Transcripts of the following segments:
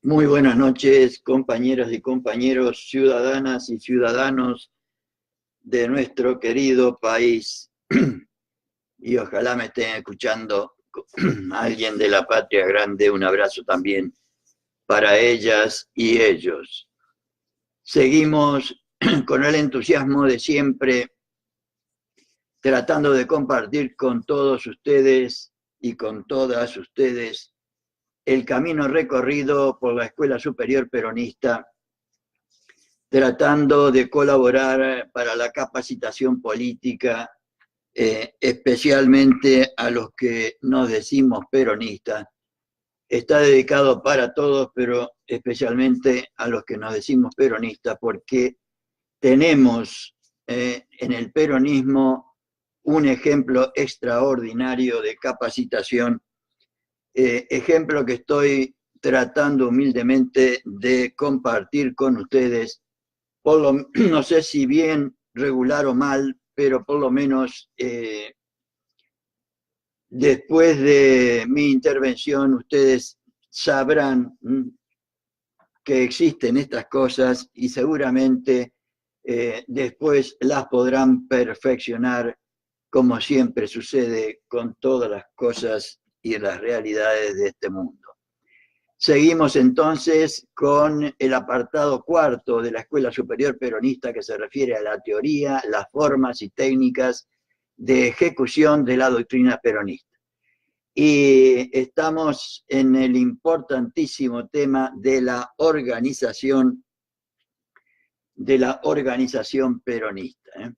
Muy buenas noches, compañeras y compañeros, ciudadanas y ciudadanos de nuestro querido país. Y ojalá me estén escuchando alguien de la patria grande. Un abrazo también para ellas y ellos. Seguimos con el entusiasmo de siempre, tratando de compartir con todos ustedes y con todas ustedes el camino recorrido por la Escuela Superior Peronista, tratando de colaborar para la capacitación política, especialmente a los que nos decimos peronistas. Está dedicado para todos, pero especialmente a los que nos decimos peronistas, porque tenemos en el peronismo un ejemplo extraordinario de capacitación, ejemplo que estoy tratando humildemente de compartir con ustedes. No sé si bien, regular o mal, pero por lo menos después de mi intervención ustedes sabrán que existen estas cosas y seguramente después las podrán perfeccionar, como siempre sucede con todas las cosas y las realidades de este mundo. Seguimos entonces con el apartado cuarto de la Escuela Superior Peronista, que se refiere a la teoría, las formas y técnicas de ejecución de la doctrina peronista. Y estamos en el importantísimo tema de la organización peronista.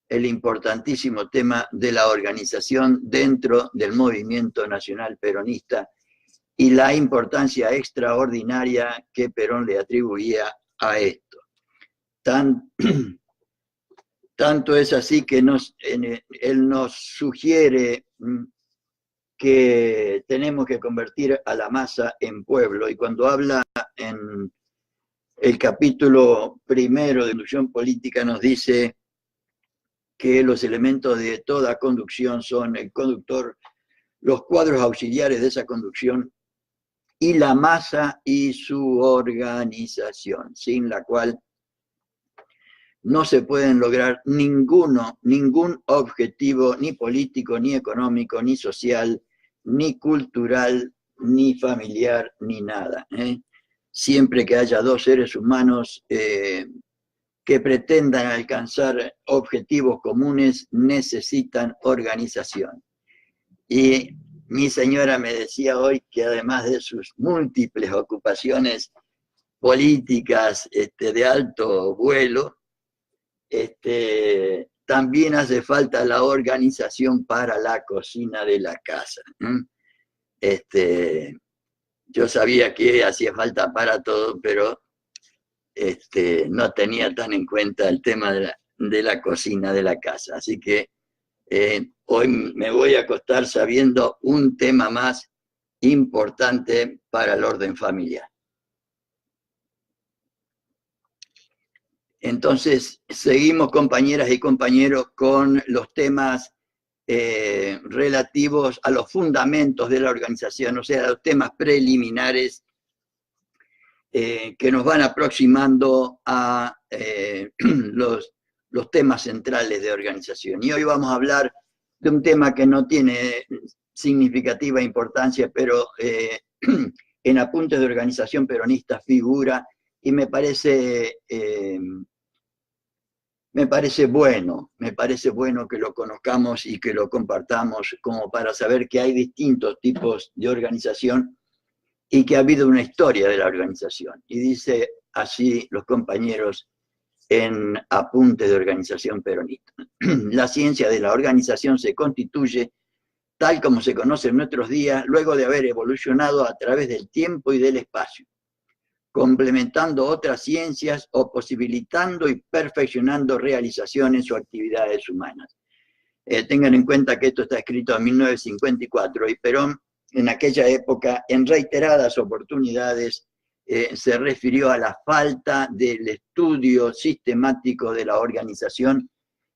El importantísimo tema de la organización dentro del movimiento nacional peronista y la importancia extraordinaria que Perón le atribuía a esto. Tanto es así que él nos sugiere que tenemos que convertir a la masa en pueblo, y cuando habla en el capítulo primero de Conducción Política nos dice que los elementos de toda conducción son el conductor, los cuadros auxiliares de esa conducción y la masa y su organización, sin la cual no se pueden lograr ningún objetivo, ni político, ni económico, ni social, ni cultural, ni familiar, ni nada. Siempre que haya dos seres humanos que pretendan alcanzar objetivos comunes, necesitan organización. Y mi señora me decía hoy que además de sus múltiples ocupaciones políticas de alto vuelo, también hace falta la organización para la cocina de la casa. Yo sabía que hacía falta para todo, pero no tenía tan en cuenta el tema de la cocina de la casa. Así que hoy me voy a acostar sabiendo un tema más importante para el orden familiar. Entonces, seguimos, compañeras y compañeros, con los temas relativos a los fundamentos de la organización, o sea, los temas preliminares que nos van aproximando a los temas centrales de organización. Y hoy vamos a hablar de un tema que no tiene significativa importancia, pero en Apuntes de Organización Peronista figura, y me parece bueno que lo conozcamos y que lo compartamos, como para saber que hay distintos tipos de organización y que ha habido una historia de la organización. Y dice así los compañeros en Apuntes de Organización Peronista. La ciencia de la organización se constituye tal como se conoce en nuestros días, luego de haber evolucionado a través del tiempo y del espacio, complementando otras ciencias o posibilitando y perfeccionando realizaciones o actividades humanas. Tengan en cuenta que esto está escrito en 1954 y Perón en aquella época, en reiteradas oportunidades, se refirió a la falta del estudio sistemático de la organización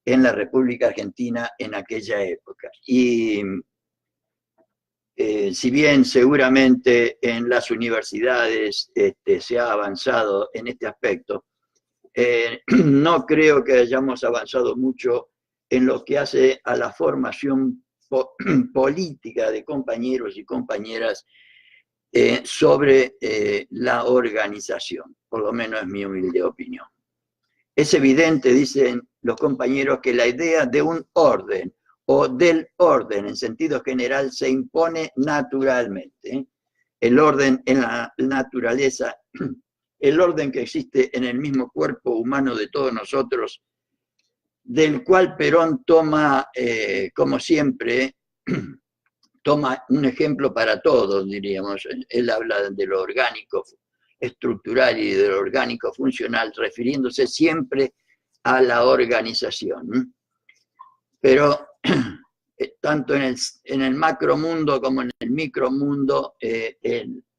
en la República Argentina en aquella época. Y Si bien seguramente en las universidades se ha avanzado en este aspecto, no creo que hayamos avanzado mucho en lo que hace a la formación política de compañeros y compañeras sobre la organización, por lo menos es mi humilde opinión. Es evidente, dicen los compañeros, que la idea de un orden o del orden en sentido general se impone naturalmente. El orden en la naturaleza, el orden que existe en el mismo cuerpo humano de todos nosotros, del cual Perón toma, como siempre, toma un ejemplo para todos, diríamos. Él habla de lo orgánico estructural y de lo orgánico funcional, refiriéndose siempre a la organización. Pero tanto en el macromundo como en el micromundo,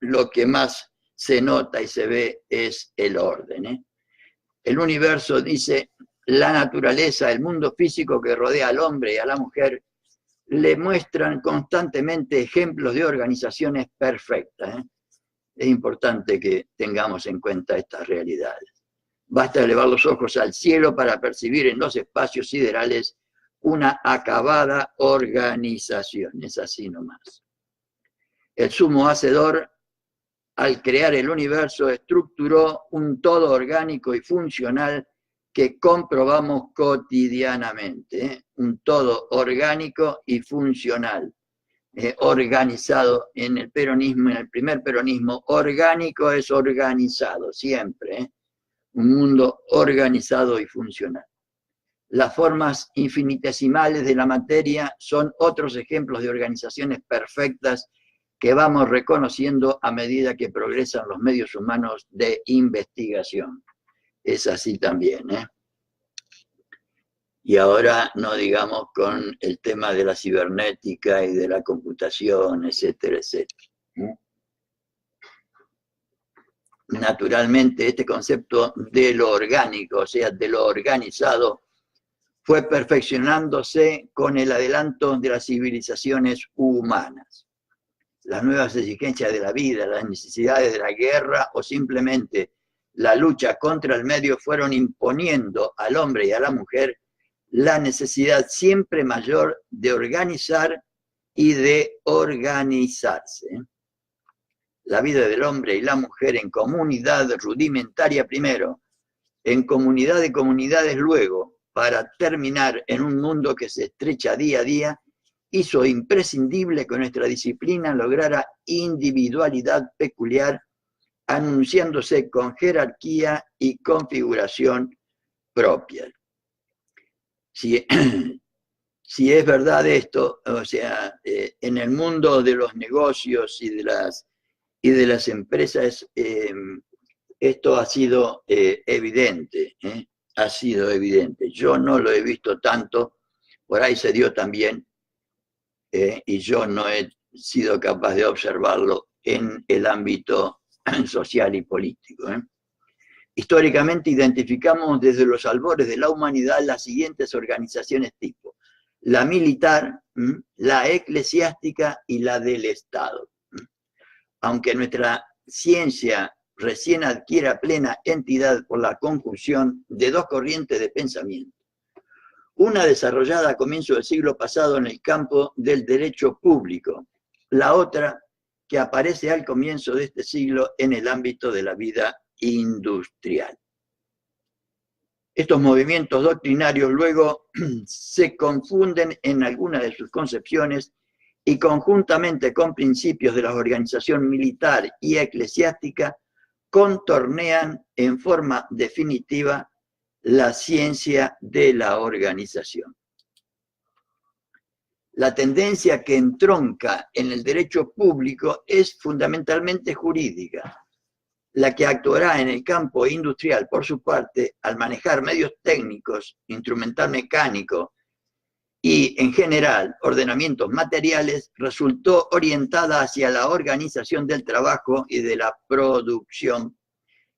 lo que más se nota y se ve es el orden. El universo, dice, la naturaleza, el mundo físico que rodea al hombre y a la mujer, le muestran constantemente ejemplos de organizaciones perfectas. Es importante que tengamos en cuenta estas realidades. Basta elevar los ojos al cielo para percibir en los espacios siderales una acabada organización. Es así nomás. El sumo hacedor, al crear el universo, estructuró un todo orgánico y funcional que comprobamos cotidianamente. Un todo orgánico y funcional. Organizado en el peronismo, en el primer peronismo, orgánico es organizado, siempre. Un mundo organizado y funcional. Las formas infinitesimales de la materia son otros ejemplos de organizaciones perfectas que vamos reconociendo a medida que progresan los medios humanos de investigación. Es así también, Y ahora no digamos con el tema de la cibernética y de la computación, etcétera, etcétera. Naturalmente, este concepto de lo orgánico, o sea, de lo organizado, fue perfeccionándose con el adelanto de las civilizaciones humanas. Las nuevas exigencias de la vida, las necesidades de la guerra o simplemente la lucha contra el medio fueron imponiendo al hombre y a la mujer la necesidad siempre mayor de organizar y de organizarse. La vida del hombre y la mujer en comunidad rudimentaria primero, en comunidad de comunidades luego, para terminar en un mundo que se estrecha día a día, hizo imprescindible que nuestra disciplina lograra individualidad peculiar, anunciándose con jerarquía y configuración propia. Si es verdad esto, o sea, en el mundo de los negocios y de las empresas, esto ha sido evidente, ha sido evidente. Yo no lo he visto tanto, por ahí se dio también, y yo no he sido capaz de observarlo en el ámbito social y político. Históricamente identificamos desde los albores de la humanidad las siguientes organizaciones tipo: la militar, la eclesiástica y la del Estado. Aunque nuestra ciencia recién adquiera plena entidad por la conjunción de dos corrientes de pensamiento. Una desarrollada a comienzos del siglo pasado en el campo del derecho público, la otra que aparece al comienzo de este siglo en el ámbito de la vida industrial. Estos movimientos doctrinarios luego se confunden en algunas de sus concepciones y conjuntamente con principios de la organización militar y eclesiástica contornean en forma definitiva la ciencia de la organización. La tendencia que entronca en el derecho público es fundamentalmente jurídica. La que actuará en el campo industrial, por su parte, al manejar medios técnicos, instrumental mecánico y, en general, ordenamientos materiales, resultó orientada hacia la organización del trabajo y de la producción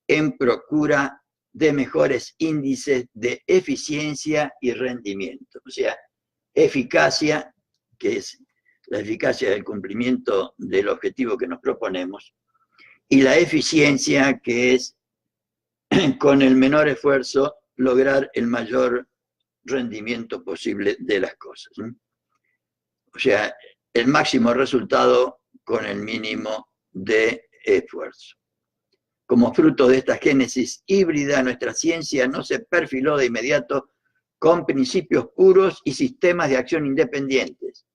en procura de mejores índices de eficiencia y rendimiento. O sea, eficacia, que es la eficacia del cumplimiento del objetivo que nos proponemos, y la eficiencia, que es con el menor esfuerzo lograr el mayor rendimiento posible de las cosas. O sea, el máximo resultado con el mínimo de esfuerzo. Como fruto de esta génesis híbrida, nuestra ciencia no se perfiló de inmediato con principios puros y sistemas de acción independientes.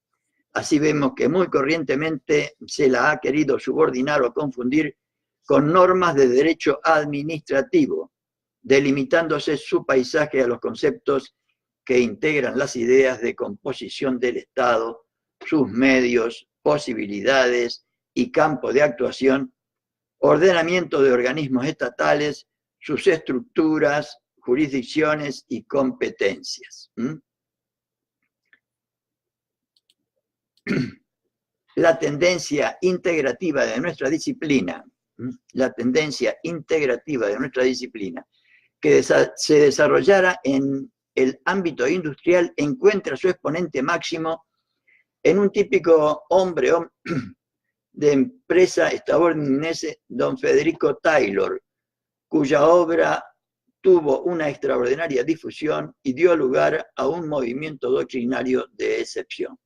Así vemos que muy corrientemente se la ha querido subordinar o confundir con normas de derecho administrativo, delimitándose su paisaje a los conceptos que integran las ideas de composición del Estado, sus medios, posibilidades y campo de actuación, ordenamiento de organismos estatales, sus estructuras, jurisdicciones y competencias. La tendencia integrativa de nuestra disciplina, que se desarrollara en el ámbito industrial, encuentra su exponente máximo en un típico hombre de empresa estadounidense, don Federico Taylor, cuya obra tuvo una extraordinaria difusión y dio lugar a un movimiento doctrinario de excepción.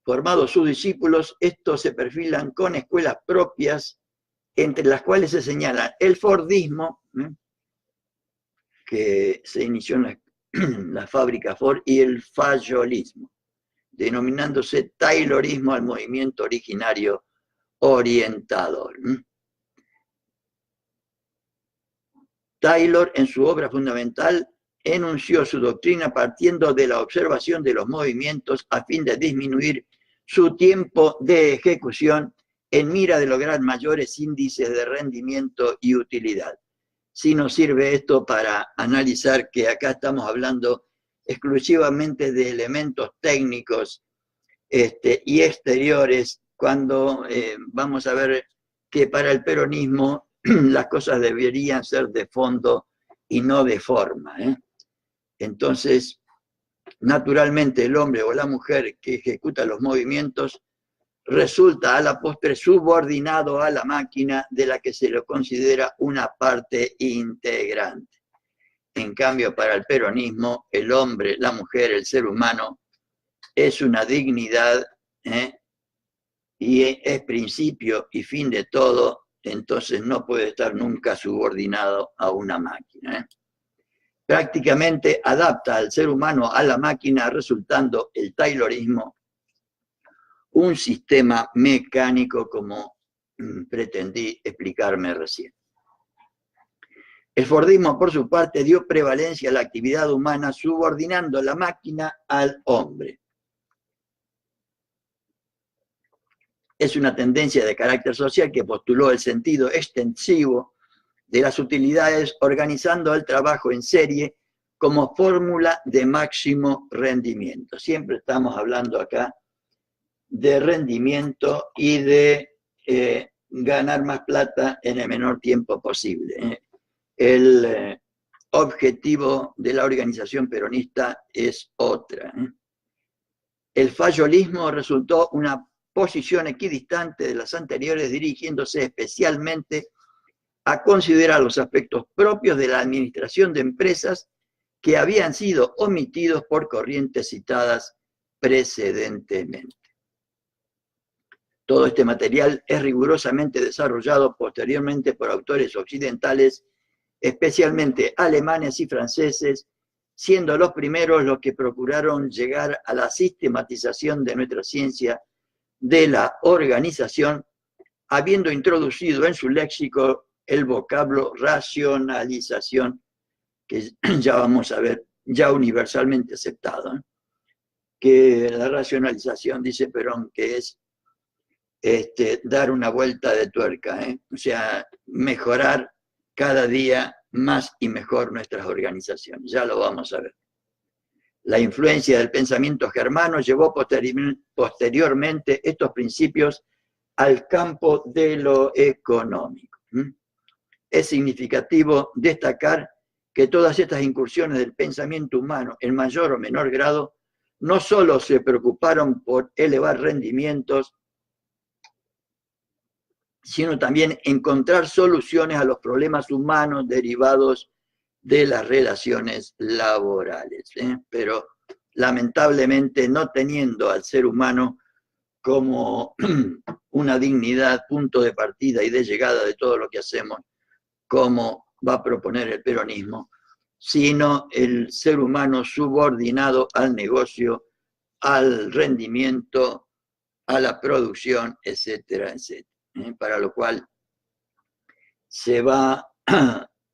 Formados sus discípulos, estos se perfilan con escuelas propias, entre las cuales se señalan el Fordismo, que se inició en la fábrica Ford, y el Fayolismo, denominándose Taylorismo al movimiento originario orientador. Taylor, en su obra fundamental, enunció su doctrina partiendo de la observación de los movimientos a fin de disminuir su tiempo de ejecución en mira de lograr mayores índices de rendimiento y utilidad. Sí nos sirve esto para analizar que acá estamos hablando exclusivamente de elementos técnicos y exteriores, cuando vamos a ver que para el peronismo las cosas deberían ser de fondo y no de forma. Entonces, naturalmente el hombre o la mujer que ejecuta los movimientos resulta a la postre subordinado a la máquina, de la que se lo considera una parte integrante. En cambio, para el peronismo, el hombre, la mujer, el ser humano es una dignidad y es principio y fin de todo, entonces no puede estar nunca subordinado a una máquina. Prácticamente adapta al ser humano a la máquina, resultando el taylorismo un sistema mecánico, como pretendí explicarme recién. El Fordismo, por su parte, dio prevalencia a la actividad humana, subordinando la máquina al hombre. Es una tendencia de carácter social que postuló el sentido extensivo de las utilidades, organizando el trabajo en serie como fórmula de máximo rendimiento. Siempre estamos hablando acá de rendimiento y de ganar más plata en el menor tiempo posible. El objetivo de la organización peronista es otra. El fayolismo resultó una posición equidistante de las anteriores, dirigiéndose especialmente a considerar los aspectos propios de la administración de empresas que habían sido omitidos por corrientes citadas precedentemente. Todo este material es rigurosamente desarrollado posteriormente por autores occidentales, especialmente alemanes y franceses, siendo los primeros los que procuraron llegar a la sistematización de nuestra ciencia de la organización, habiendo introducido en su léxico el vocablo racionalización, que ya vamos a ver, ya universalmente aceptado, que la racionalización, dice Perón, que es dar una vuelta de tuerca, o sea, mejorar cada día más y mejor nuestras organizaciones. Ya lo vamos a ver. La influencia del pensamiento germano llevó posteriormente estos principios al campo de lo económico. Es significativo destacar que todas estas incursiones del pensamiento humano, en mayor o menor grado, no solo se preocuparon por elevar rendimientos, sino también encontrar soluciones a los problemas humanos derivados de las relaciones laborales. Pero lamentablemente no teniendo al ser humano como una dignidad, punto de partida y de llegada de todo lo que hacemos, como va a proponer el peronismo, sino el ser humano subordinado al negocio, al rendimiento, a la producción, etcétera, etcétera. Para lo cual se va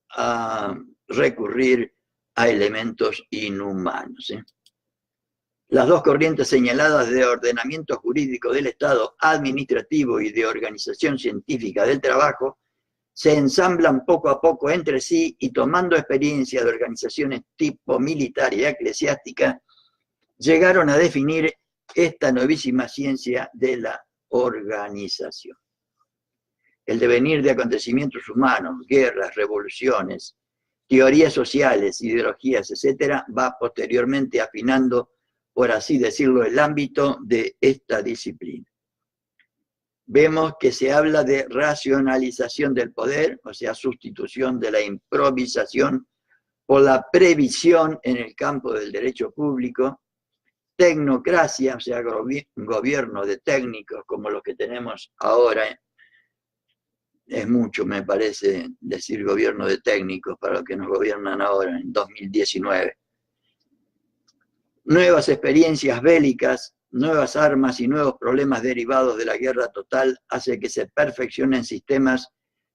a recurrir a elementos inhumanos. Las dos corrientes señaladas de ordenamiento jurídico del Estado administrativo y de organización científica del trabajo se ensamblan poco a poco entre sí y tomando experiencia de organizaciones tipo militar y eclesiástica, llegaron a definir esta novísima ciencia de la organización. El devenir de acontecimientos humanos, guerras, revoluciones, teorías sociales, ideologías, etcétera, va posteriormente afinando, por así decirlo, el ámbito de esta disciplina. Vemos que se habla de racionalización del poder, o sea, sustitución de la improvisación por la previsión en el campo del derecho público, tecnocracia, o sea, gobierno de técnicos como los que tenemos ahora. Es mucho, me parece, decir gobierno de técnicos para los que nos gobiernan ahora, en 2019. Nuevas experiencias bélicas, nuevas armas y nuevos problemas derivados de la guerra total hace que se perfeccionen sistemas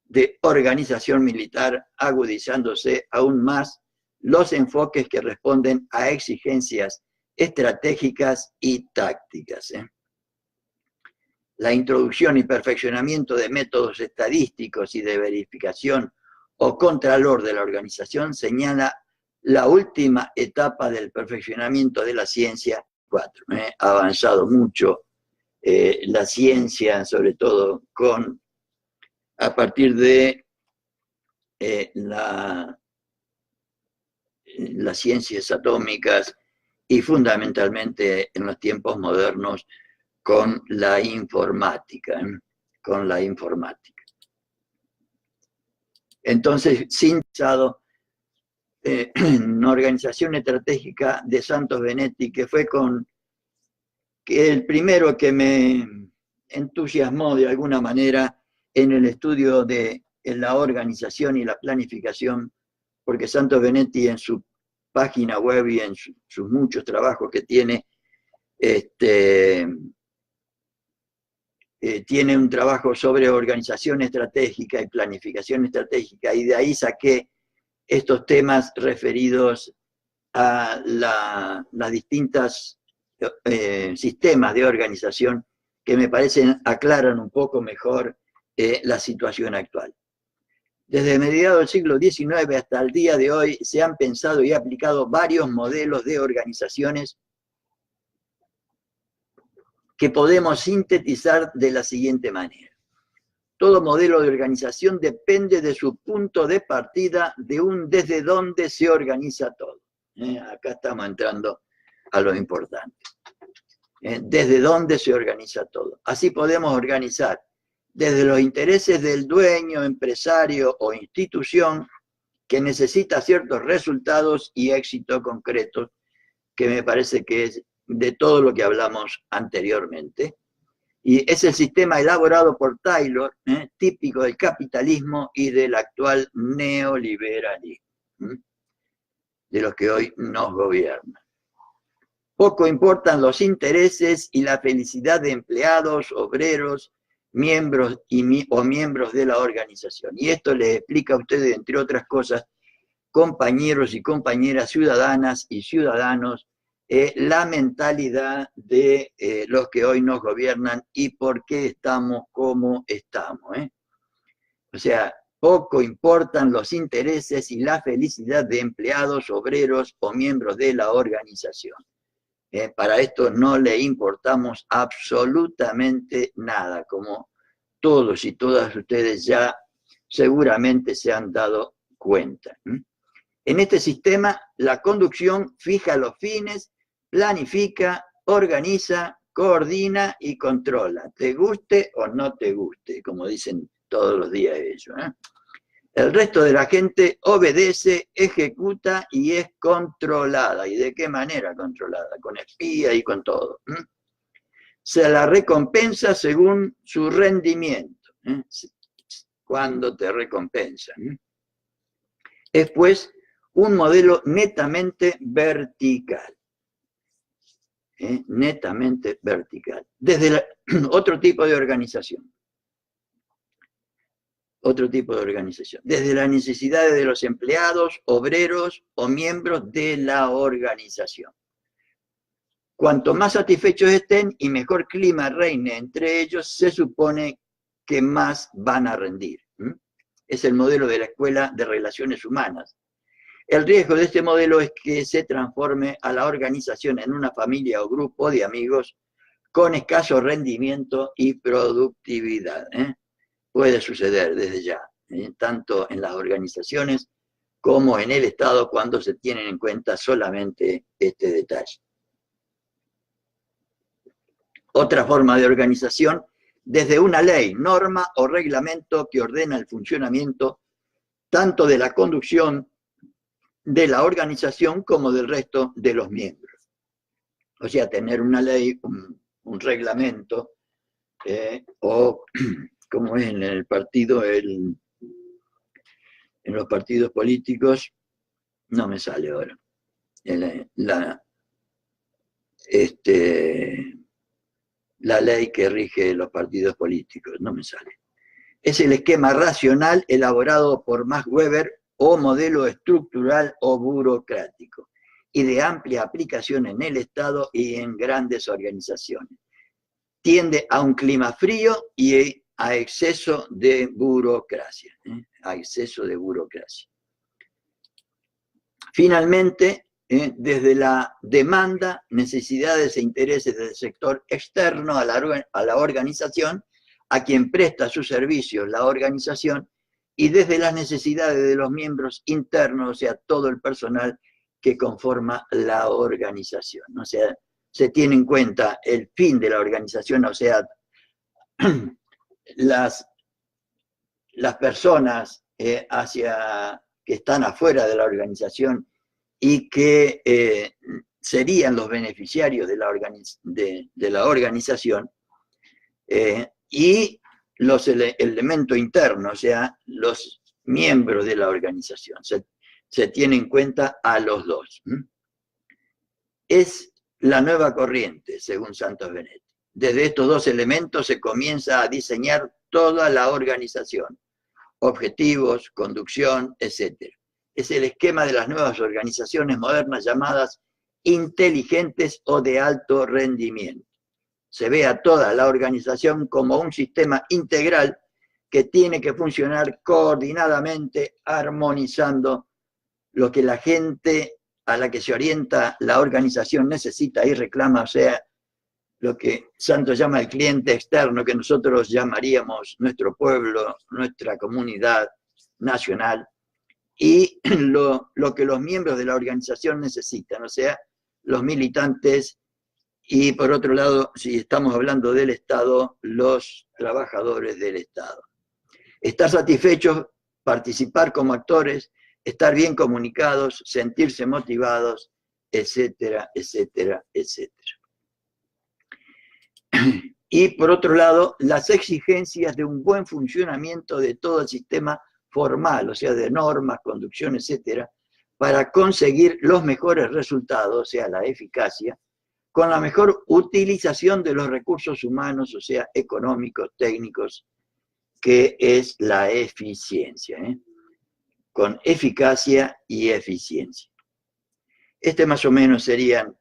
de organización militar, agudizándose aún más los enfoques que responden a exigencias estratégicas y tácticas. La introducción y perfeccionamiento de métodos estadísticos y de verificación o contralor de la organización señala la última etapa del perfeccionamiento de la ciencia 4. Ha avanzado mucho la ciencia, sobre todo a partir de las ciencias atómicas y fundamentalmente en los tiempos modernos con la informática, Entonces, sintetizado, una organización estratégica de Santos Benetti, que fue el primero que me entusiasmó de alguna manera en el estudio de la organización y la planificación, porque Santos Benetti en su página web y en sus muchos trabajos que tiene, tiene un trabajo sobre organización estratégica y planificación estratégica, y de ahí saqué estos temas referidos a las distintas sistemas de organización que me parecen aclaran un poco mejor la situación actual. Desde mediados del siglo XIX hasta el día de hoy se han pensado y aplicado varios modelos de organizaciones que podemos sintetizar de la siguiente manera. Todo modelo de organización depende de su punto de partida, desde donde se organiza todo. Acá estamos entrando a lo importante. Desde dónde se organiza todo. Así podemos organizar desde los intereses del dueño, empresario o institución que necesita ciertos resultados y éxito concretos, que me parece que es de todo lo que hablamos anteriormente. Y es el sistema elaborado por Taylor, típico del capitalismo y del actual neoliberalismo, de los que hoy nos gobiernan. Poco importan los intereses y la felicidad de empleados, obreros, miembros o miembros de la organización. Y esto les explica a ustedes, entre otras cosas, compañeros y compañeras, ciudadanas y ciudadanos, la mentalidad de los que hoy nos gobiernan y por qué estamos como estamos. O sea, poco importan los intereses y la felicidad de empleados, obreros o miembros de la organización. Para esto no le importamos absolutamente nada, como todos y todas ustedes ya seguramente se han dado cuenta. En este sistema, la conducción fija los fines, planifica, organiza, coordina y controla, te guste o no te guste, como dicen todos los días ellos, ¿eh? El resto de la gente obedece, ejecuta y es controlada. ¿Y de qué manera controlada? Con espía y con todo. Se la recompensa según su rendimiento. Cuando te recompensan. Es pues un modelo netamente vertical. Netamente vertical. Desde otro tipo de organización. Otro tipo de organización. Desde las necesidades de los empleados, obreros o miembros de la organización. Cuanto más satisfechos estén y mejor clima reine entre ellos, se supone que más van a rendir. Es el modelo de la Escuela de Relaciones Humanas. El riesgo de este modelo es que se transforme a la organización en una familia o grupo de amigos con escaso rendimiento y productividad. Puede suceder desde ya, tanto en las organizaciones como en el Estado cuando se tienen en cuenta solamente este detalle. Otra forma de organización, desde una ley, norma o reglamento que ordena el funcionamiento tanto de la conducción de la organización como del resto de los miembros. O sea, tener una ley, un reglamento, o como es en el partido, en los partidos políticos, no me sale ahora, la ley que rige los partidos políticos, no me sale. Es el esquema racional elaborado por Max Weber o modelo estructural o burocrático, y de amplia aplicación en el Estado y en grandes organizaciones. Tiende a un clima frío y a exceso de burocracia, a exceso de burocracia. Finalmente, desde la demanda, necesidades e intereses del sector externo a la organización, a quien presta sus servicios la organización, y desde las necesidades de los miembros internos, o sea, todo el personal que conforma la organización. O sea, se tiene en cuenta el fin de la organización, o sea, las personas que están afuera de la organización y que serían los beneficiarios de la organización, y los elementos internos, o sea, los miembros de la organización. Se tiene en cuenta a los dos. Es la nueva corriente, según Santos Benetti. Desde estos dos elementos se comienza a diseñar toda la organización, objetivos, conducción, etc. Es el esquema de las nuevas organizaciones modernas llamadas inteligentes o de alto rendimiento. Se ve a toda la organización como un sistema integral que tiene que funcionar coordinadamente, armonizando lo que la gente a la que se orienta la organización necesita y reclama, o sea, lo que Santos llama el cliente externo, que nosotros llamaríamos nuestro pueblo, nuestra comunidad nacional, y lo que los miembros de la organización necesitan, o sea, los militantes, y por otro lado, si estamos hablando del Estado, los trabajadores del Estado. Estar satisfechos, participar como actores, estar bien comunicados, sentirse motivados, etcétera, etcétera, etcétera. Y por otro lado, las exigencias de un buen funcionamiento de todo el sistema formal, o sea, de normas, conducción, etcétera, para conseguir los mejores resultados, o sea, la eficacia, con la mejor utilización de los recursos humanos, o sea, económicos, técnicos, que es la eficiencia, con eficacia y eficiencia. Este más o menos serían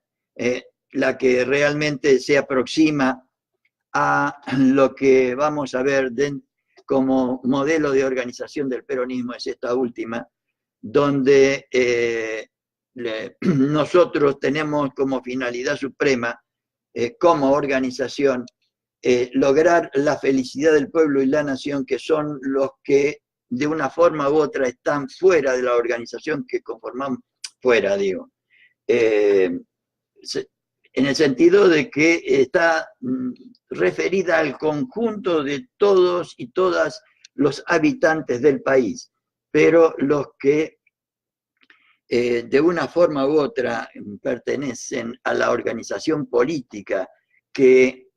la que realmente se aproxima a lo que vamos a ver como modelo de organización del peronismo, es esta última, donde nosotros tenemos como finalidad suprema, como organización, lograr la felicidad del pueblo y la nación, que son los que de una forma u otra están fuera de la organización que conformamos, fuera digo, en el sentido de que está referida al conjunto de todos y todas los habitantes del país, pero los que de una forma u otra pertenecen a la organización política que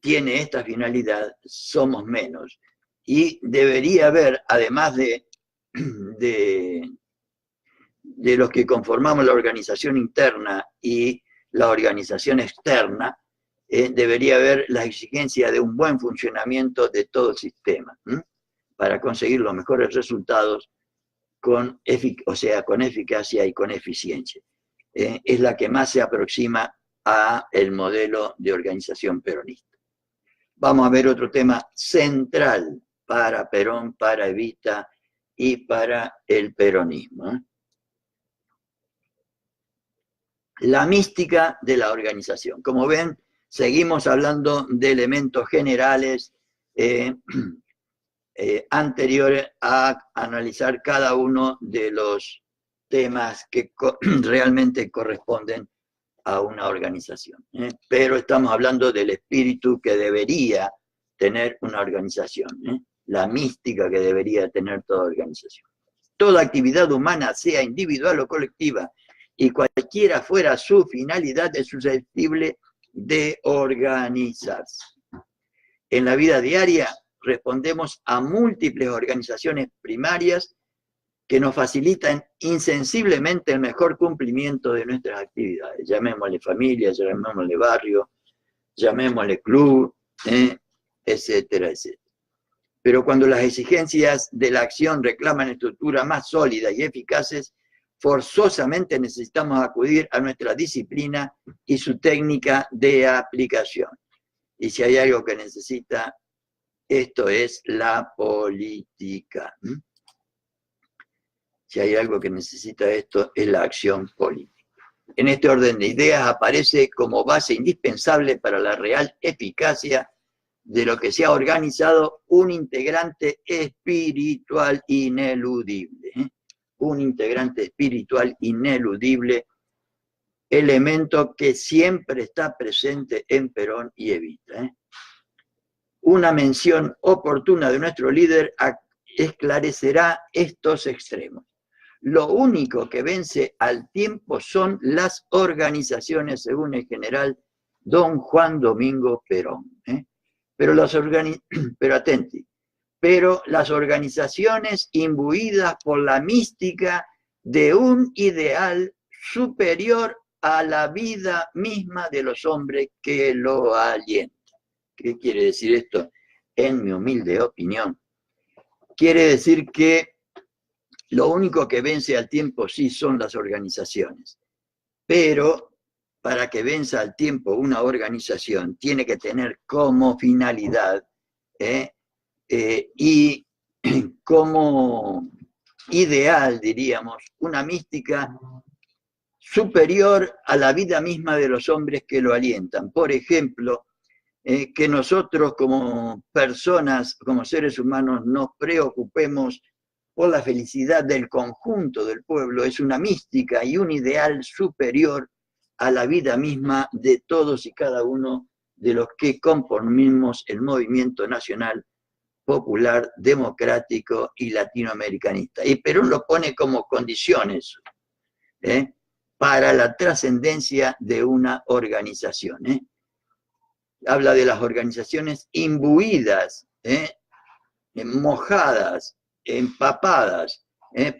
tiene esta finalidad, somos menos. Y debería haber, además de los que conformamos la organización interna y la organización externa, debería haber la exigencia de un buen funcionamiento de todo el sistema, para conseguir los mejores resultados con eficacia y con eficiencia. Es la que más se aproxima a el modelo de organización peronista. Vamos a ver otro tema central para Perón, para Evita y para el peronismo. La mística de la organización. Como ven, seguimos hablando de elementos generales anteriores a analizar cada uno de los temas que realmente corresponden a una organización. Pero estamos hablando del espíritu que debería tener una organización, la mística que debería tener toda organización. Toda actividad humana, sea individual o colectiva, y cualquiera fuera su finalidad, es susceptible de organizarse. En la vida diaria respondemos a múltiples organizaciones primarias que nos facilitan insensiblemente el mejor cumplimiento de nuestras actividades. Llamémosle familia, llamémosle barrio, llamémosle club, etcétera, etcétera. Pero cuando las exigencias de la acción reclaman estructuras más sólidas y eficaces, forzosamente necesitamos acudir a nuestra disciplina y su técnica de aplicación. Y si hay algo que necesita, esto es la política. Si hay algo que necesita esto, es la acción política. En este orden de ideas aparece como base indispensable para la real eficacia de lo que se ha organizado un integrante espiritual ineludible. Un integrante espiritual ineludible, elemento que siempre está presente en Perón y Evita. Una mención oportuna de nuestro líder esclarecerá estos extremos. Lo único que vence al tiempo son las organizaciones, según el general don Juan Domingo Perón. Pero atenti, pero las organizaciones imbuidas por la mística de un ideal superior a la vida misma de los hombres que lo alienta. ¿Qué quiere decir esto? En mi humilde opinión, quiere decir que lo único que vence al tiempo sí son las organizaciones, pero para que venza al tiempo una organización tiene que tener como finalidad y como ideal, diríamos, una mística superior a la vida misma de los hombres que lo alientan. Por ejemplo, que nosotros como personas, como seres humanos, nos preocupemos por la felicidad del conjunto del pueblo, es una mística y un ideal superior a la vida misma de todos y cada uno de los que componemos el movimiento nacional popular, democrático y latinoamericanista. Y Perón lo pone como condiciones para la trascendencia de una organización. Habla de las organizaciones imbuidas, mojadas, empapadas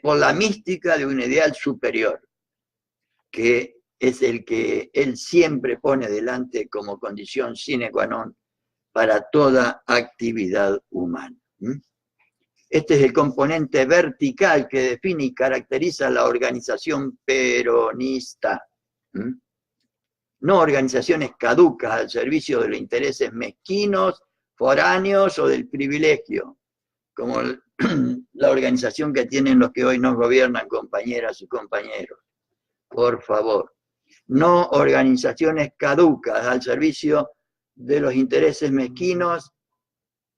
por la mística de un ideal superior, que es el que él siempre pone delante como condición sine qua non para toda actividad humana. Este es el componente vertical que define y caracteriza la organización peronista. No organizaciones caducas al servicio de los intereses mezquinos, foráneos o del privilegio, como la organización que tienen los que hoy nos gobiernan, compañeras y compañeros. Por favor, no organizaciones caducas al servicio de los intereses mezquinos,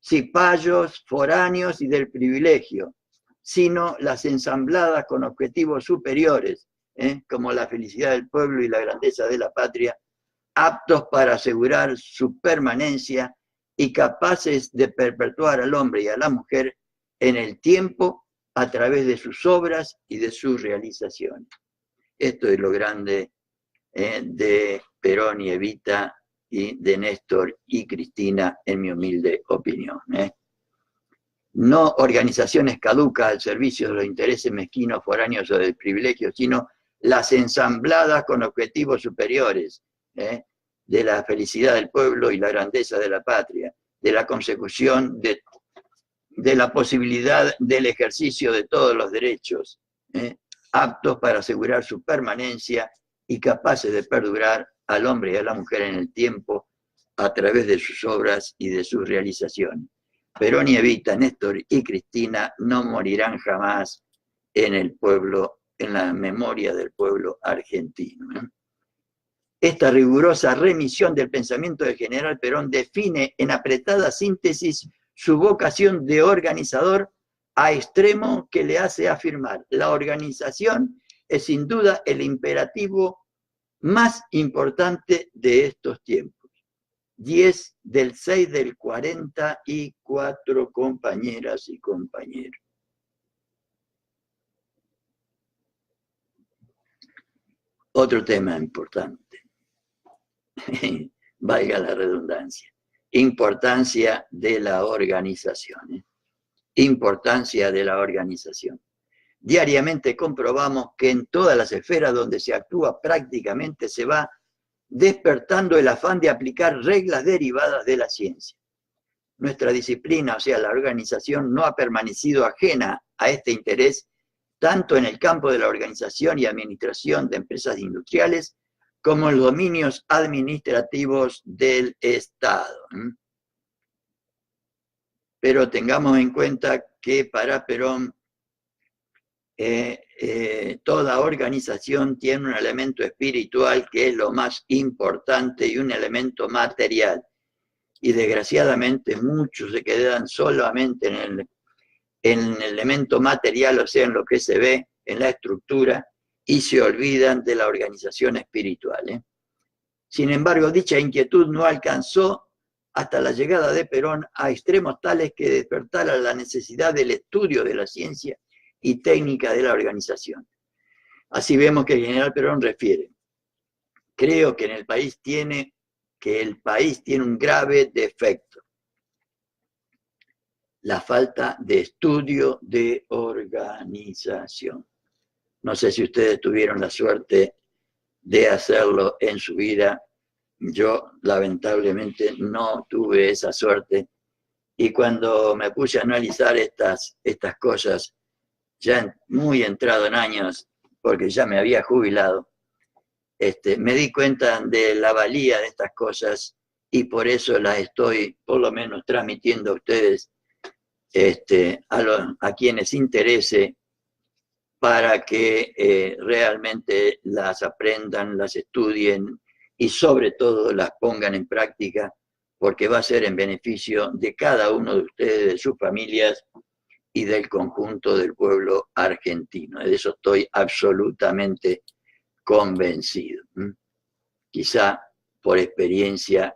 cipayos, foráneos y del privilegio, sino las ensambladas con objetivos superiores, como la felicidad del pueblo y la grandeza de la patria, aptos para asegurar su permanencia y capaces de perpetuar al hombre y a la mujer en el tiempo a través de sus obras y de sus realizaciones. Esto es lo grande de Perón y Evita y de Néstor y Cristina, en mi humilde opinión. No organizaciones caducas al servicio de los intereses mezquinos, foráneos o del privilegio, sino las ensambladas con objetivos superiores, de la felicidad del pueblo y la grandeza de la patria, de la consecución de la posibilidad del ejercicio de todos los derechos, aptos para asegurar su permanencia y capaces de perdurar al hombre y a la mujer en el tiempo a través de sus obras y de sus realizaciones. Perón y Evita, Néstor y Cristina no morirán jamás en el pueblo, en la memoria del pueblo argentino. Esta rigurosa remisión del pensamiento del general Perón define en apretada síntesis su vocación de organizador a extremo que le hace afirmar: la organización es sin duda el imperativo más importante de estos tiempos. 10 del 6 del 44, compañeras y compañeros. Otro tema importante, valga la redundancia, importancia de la organización. Importancia de la organización. Diariamente comprobamos que en todas las esferas donde se actúa prácticamente se va despertando el afán de aplicar reglas derivadas de la ciencia. Nuestra disciplina, o sea, la organización, no ha permanecido ajena a este interés, tanto en el campo de la organización y administración de empresas industriales, como en los dominios administrativos del Estado. Pero tengamos en cuenta que para Perón toda organización tiene un elemento espiritual que es lo más importante y un elemento material. Y desgraciadamente muchos se quedan solamente en el elemento material, o sea, en lo que se ve, en la estructura, y se olvidan de la organización espiritual. Sin embargo, dicha inquietud no alcanzó hasta la llegada de Perón a extremos tales que despertara la necesidad del estudio de la ciencia y técnica de la organización. Así vemos que el general Perón refiere: creo que el país tiene un grave defecto: la falta de estudio de organización. No sé si ustedes tuvieron la suerte de hacerlo en su vida. Yo lamentablemente no tuve esa suerte, y cuando me puse a analizar estas cosas, ya muy entrado en años, porque ya me había jubilado, me di cuenta de la valía de estas cosas, y por eso las estoy por lo menos transmitiendo a ustedes, a quienes interese, para que realmente las aprendan, las estudien y sobre todo las pongan en práctica, porque va a ser en beneficio de cada uno de ustedes, de sus familias y del conjunto del pueblo argentino. De eso estoy absolutamente convencido. Quizá por experiencia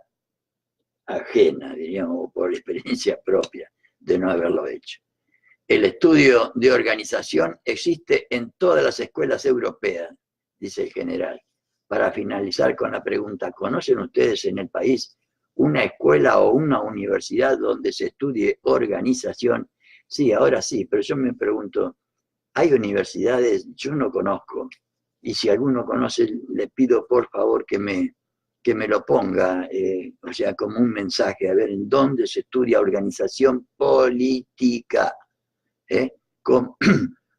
ajena, diríamos, o por experiencia propia de no haberlo hecho. El estudio de organización existe en todas las escuelas europeas, dice el general. Para finalizar con la pregunta: ¿conocen ustedes en el país una escuela o una universidad donde se estudie organización? Sí, ahora sí, pero yo me pregunto, ¿hay universidades? Yo no conozco, y si alguno conoce, le pido por favor que me lo ponga, o sea, como un mensaje, a ver en dónde se estudia organización política.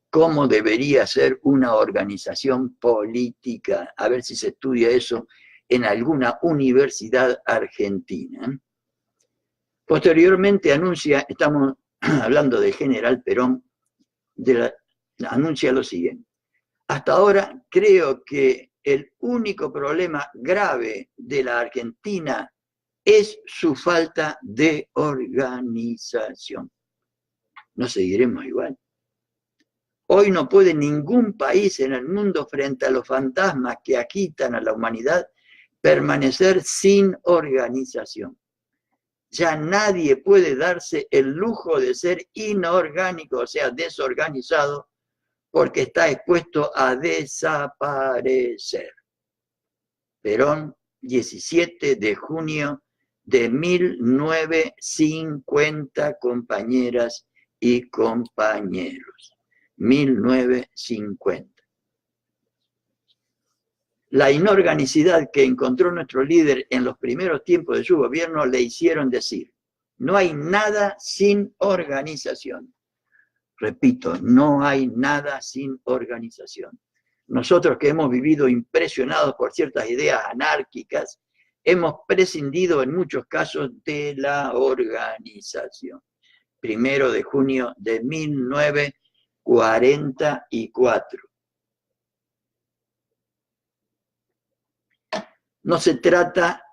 ¿Cómo debería ser una organización política? A ver si se estudia eso en alguna universidad argentina. Posteriormente anuncia, estamos hablando del general Perón, anuncia lo siguiente: hasta ahora creo que el único problema grave de la Argentina es su falta de organización. No seguiremos igual. Hoy no puede ningún país en el mundo frente a los fantasmas que agitan a la humanidad permanecer sin organización. Ya nadie puede darse el lujo de ser inorgánico, o sea, desorganizado, porque está expuesto a desaparecer. Perón, 17 de junio de 1950, compañeras y compañeros. 1950. La inorganicidad que encontró nuestro líder en los primeros tiempos de su gobierno le hicieron decir: no hay nada sin organización. Repito, no hay nada sin organización. Nosotros que hemos vivido impresionados por ciertas ideas anárquicas, hemos prescindido en muchos casos de la organización. 1 de junio de 1944. No se trata,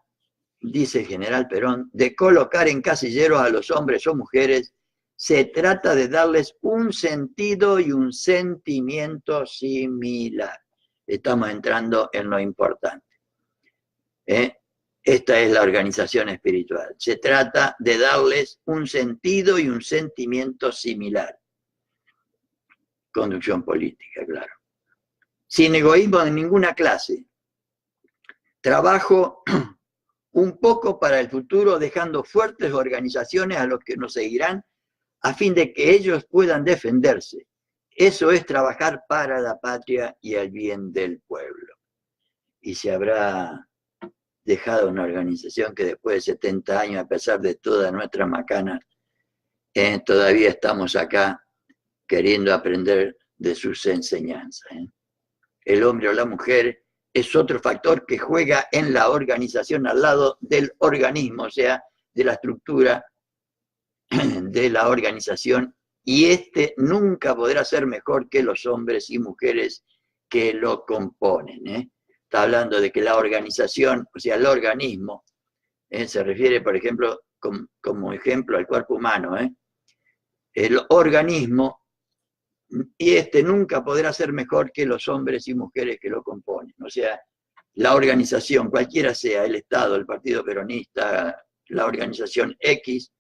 dice el general Perón, de colocar en casilleros a los hombres o mujeres, se trata de darles un sentido y un sentimiento similar. Estamos entrando en lo importante. Esta es la organización espiritual. Se trata de darles un sentido y un sentimiento similar. Conducción política, claro. Sin egoísmo de ninguna clase. Trabajo un poco para el futuro, dejando fuertes organizaciones a los que nos seguirán, a fin de que ellos puedan defenderse. Eso es trabajar para la patria y el bien del pueblo. Y se habrá dejado una organización que después de 70 años, a pesar de todas nuestras macanas, todavía estamos acá queriendo aprender de sus enseñanzas. El hombre o la mujer es otro factor que juega en la organización al lado del organismo, o sea, de la estructura de la organización, y nunca podrá ser mejor que los hombres y mujeres que lo componen. Está hablando de que la organización, o sea, el organismo, se refiere, por ejemplo, como ejemplo al cuerpo humano. El organismo, y nunca podrá ser mejor que los hombres y mujeres que lo componen. O sea, la organización, cualquiera sea, el Estado, el Partido Peronista, la organización X,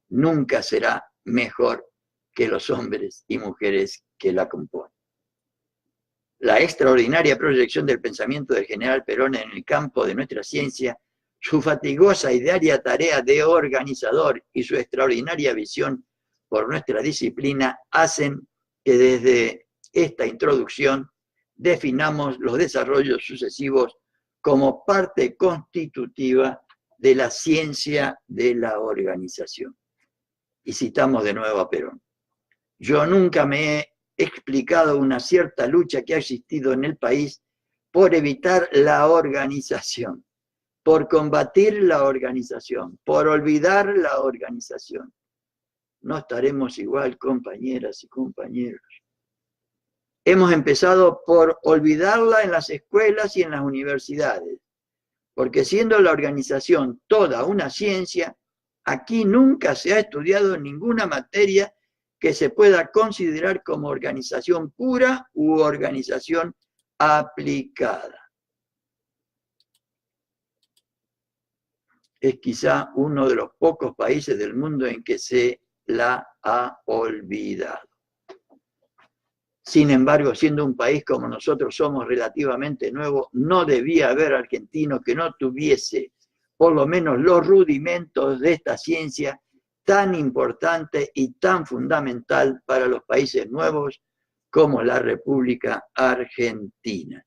nunca será mejor que los hombres y mujeres que la componen. La extraordinaria proyección del pensamiento del general Perón en el campo de nuestra ciencia, su fatigosa y diaria tarea de organizador y su extraordinaria visión por nuestra disciplina hacen que desde esta introducción definamos los desarrollos sucesivos como parte constitutiva de la ciencia de la organización. Y citamos de nuevo a Perón. Yo nunca me he explicado una cierta lucha que ha existido en el país por evitar la organización, por combatir la organización, por olvidar la organización. No estaremos igual, compañeras y compañeros. Hemos empezado por olvidarla en las escuelas y en las universidades, porque siendo la organización toda una ciencia, aquí nunca se ha estudiado ninguna materia que se pueda considerar como organización pura u organización aplicada. Es quizá uno de los pocos países del mundo en que se la ha olvidado. Sin embargo, siendo un país como nosotros somos relativamente nuevo, no debía haber argentino que no tuviese por lo menos los rudimentos de esta ciencia tan importante y tan fundamental para los países nuevos como la República Argentina.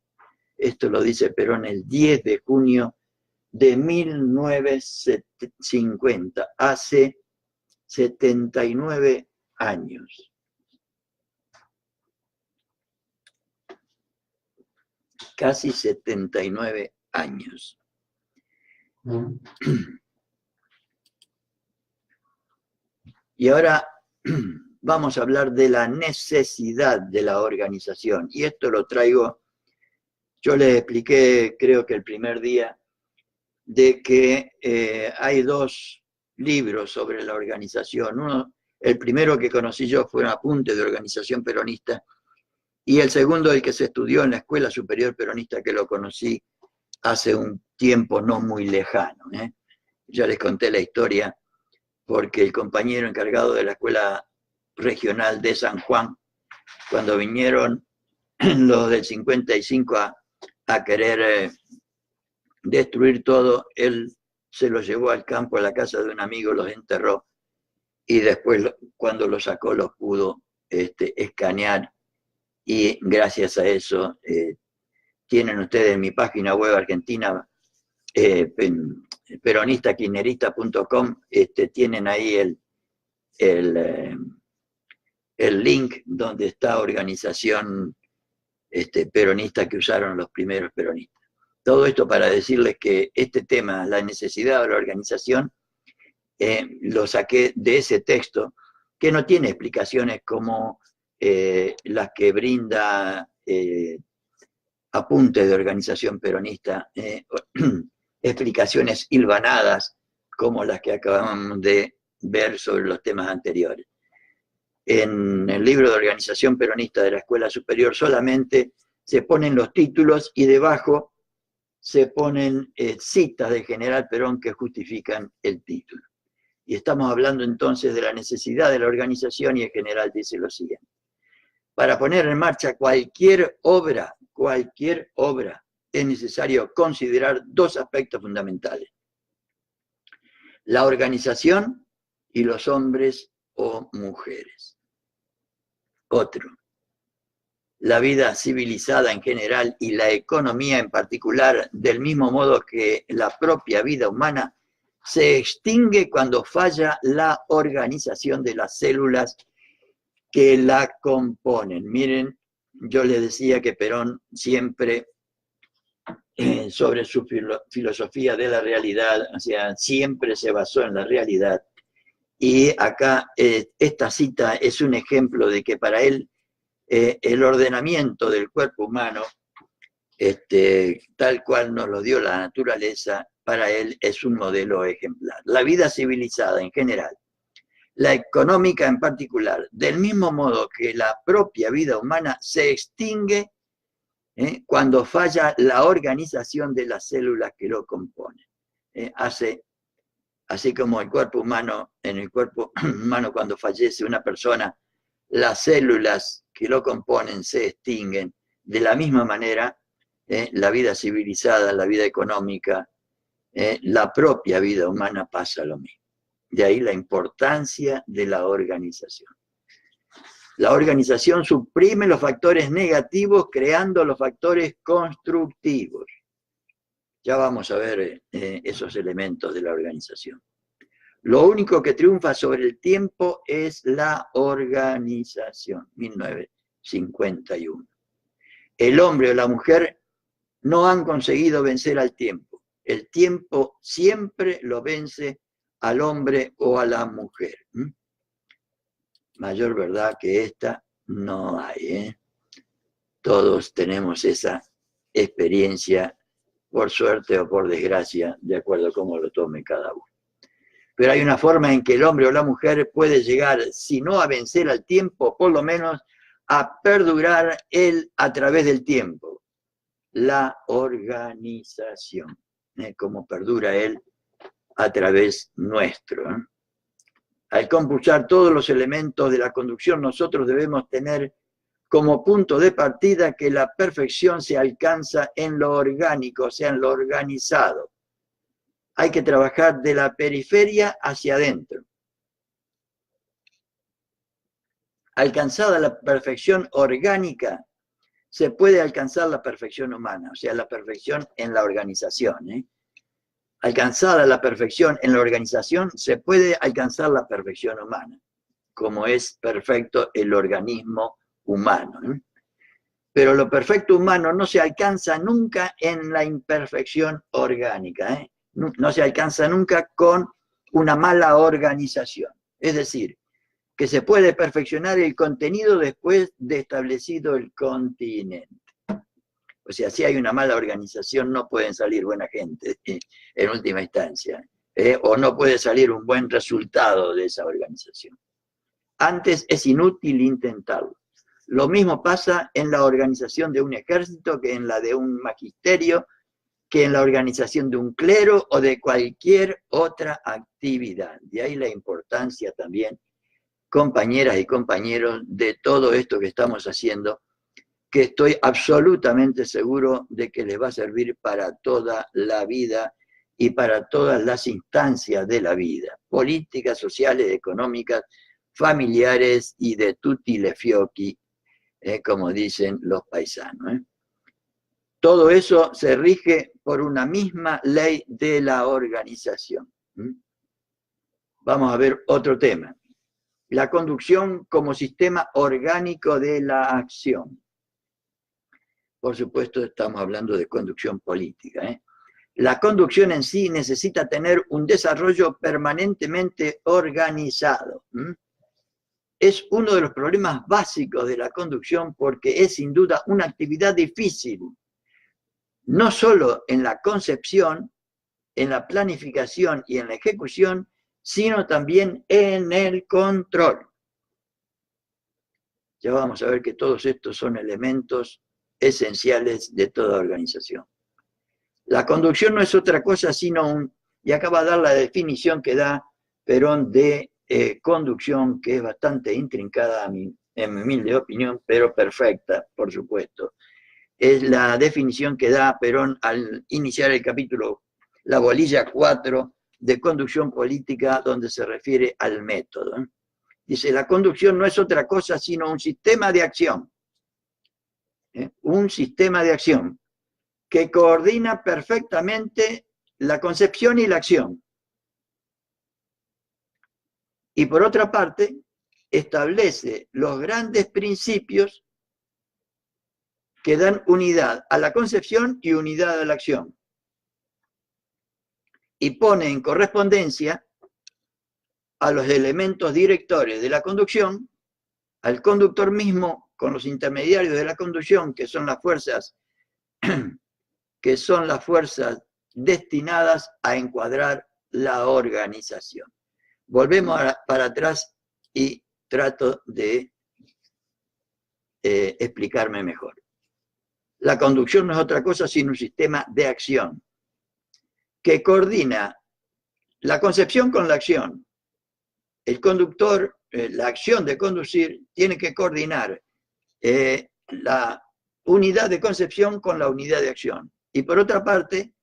Esto lo dice Perón el 10 de junio de 1950, hace 79 años. Casi 79 años. Y ahora vamos a hablar de la necesidad de la organización. Y esto lo traigo, yo les expliqué, creo que el primer día, de que hay dos libros sobre la organización. El primero que conocí yo fue un apunte de organización peronista, Y el segundo, el que se estudió en la Escuela Superior Peronista, que lo conocí hace un tiempo no muy lejano. Ya les conté la historia porque el compañero encargado de la Escuela Regional de San Juan, cuando vinieron los del 55 a querer destruir todo, él se los llevó al campo, a la casa de un amigo, los enterró, y después cuando los sacó los pudo escanear, y gracias a eso tienen ustedes en mi página web argentina, peronistakirchnerista.com, tienen ahí el link donde está organización peronista que usaron los primeros peronistas. Todo esto para decirles que este tema, la necesidad de la organización, lo saqué de ese texto, que no tiene explicaciones como las que brinda Apuntes de Organización Peronista, explicaciones hilvanadas como las que acabamos de ver sobre los temas anteriores. En el libro de Organización Peronista de la Escuela Superior solamente se ponen los títulos y debajo se ponen citas del general Perón que justifican el título. Y estamos hablando entonces de la necesidad de la organización, y el general dice lo siguiente: para poner en marcha cualquier obra, es necesario considerar dos aspectos fundamentales: la organización y los hombres o mujeres. Otro, la vida civilizada en general y la economía en particular, del mismo modo que la propia vida humana, se extingue cuando falla la organización de las células que la componen. Miren, yo les decía que Perón siempre, sobre su filosofía de la realidad, o sea, siempre se basó en la realidad. Y acá esta cita es un ejemplo de que para él el ordenamiento del cuerpo humano, tal cual nos lo dio la naturaleza, para él es un modelo ejemplar. La vida civilizada en general, la económica en particular, del mismo modo que la propia vida humana, se extingue cuando falla la organización de las células que lo componen. Así como el cuerpo humano, en el cuerpo humano cuando fallece una persona, las células que lo componen se extinguen. De la misma manera, la vida civilizada, la vida económica, la propia vida humana pasa lo mismo. De ahí la importancia de la organización. La organización suprime los factores negativos, creando los factores constructivos. Ya vamos a ver esos elementos de la organización. Lo único que triunfa sobre el tiempo es la organización. 1951. El hombre o la mujer no han conseguido vencer al tiempo. El tiempo siempre lo vence al hombre o a la mujer. Mayor verdad que esta no hay. Todos tenemos esa experiencia, por suerte o por desgracia, de acuerdo a cómo lo tome cada uno. Pero hay una forma en que el hombre o la mujer puede llegar, si no a vencer al tiempo, por lo menos a perdurar él a través del tiempo. La organización, como perdura él a través nuestro. Al computar todos los elementos de la conducción, nosotros debemos tener como punto de partida que la perfección se alcanza en lo orgánico, o sea, en lo organizado. Hay que trabajar de la periferia hacia adentro. Alcanzada la perfección orgánica, se puede alcanzar la perfección humana, o sea, la perfección en la organización. Alcanzada la perfección en la organización, se puede alcanzar la perfección humana, como es perfecto el organismo humano. Pero lo perfecto humano no se alcanza nunca en la imperfección orgánica. No se alcanza nunca con una mala organización. Es decir, que se puede perfeccionar el contenido después de establecido el continente. O sea, si hay una mala organización, no pueden salir buena gente en última instancia, o no puede salir un buen resultado de esa organización. Antes es inútil intentarlo. Lo mismo pasa en la organización de un ejército que en la de un magisterio, que en la organización de un clero o de cualquier otra actividad. De ahí la importancia también, compañeras y compañeros, de todo esto que estamos haciendo, que estoy absolutamente seguro de que les va a servir para toda la vida y para todas las instancias de la vida, políticas, sociales, económicas, familiares y de tutti le fiocchi, como dicen los paisanos. Todo eso se rige por una misma ley de la organización. Vamos a ver otro tema. La conducción como sistema orgánico de la acción. Por supuesto, estamos hablando de conducción política. La conducción en sí necesita tener un desarrollo permanentemente organizado. Es uno de los problemas básicos de la conducción porque es sin duda una actividad difícil, no solo en la concepción, en la planificación y en la ejecución, sino también en el control. Ya vamos a ver que todos estos son elementos esenciales de toda organización. La conducción no es otra cosa sino y acaba de dar la definición que da Perón de conducción, que es bastante intrincada en mi humilde opinión, pero perfecta, por supuesto. Es la definición que da Perón al iniciar el capítulo, la bolilla 4 de conducción política, donde se refiere al método. Dice, la conducción no es otra cosa sino un sistema de acción. Un sistema de acción que coordina perfectamente la concepción y la acción. Y por otra parte, establece los grandes principios que dan unidad a la concepción y unidad a la acción. Y pone en correspondencia a los elementos directores de la conducción, al conductor mismo con los intermediarios de la conducción, que son las fuerzas destinadas a encuadrar la organización. Volvemos para atrás y trato de explicarme mejor. La conducción no es otra cosa sino un sistema de acción que coordina la concepción con la acción. El conductor, la acción de conducir, tiene que coordinar la unidad de concepción con la unidad de acción. Y por otra parte,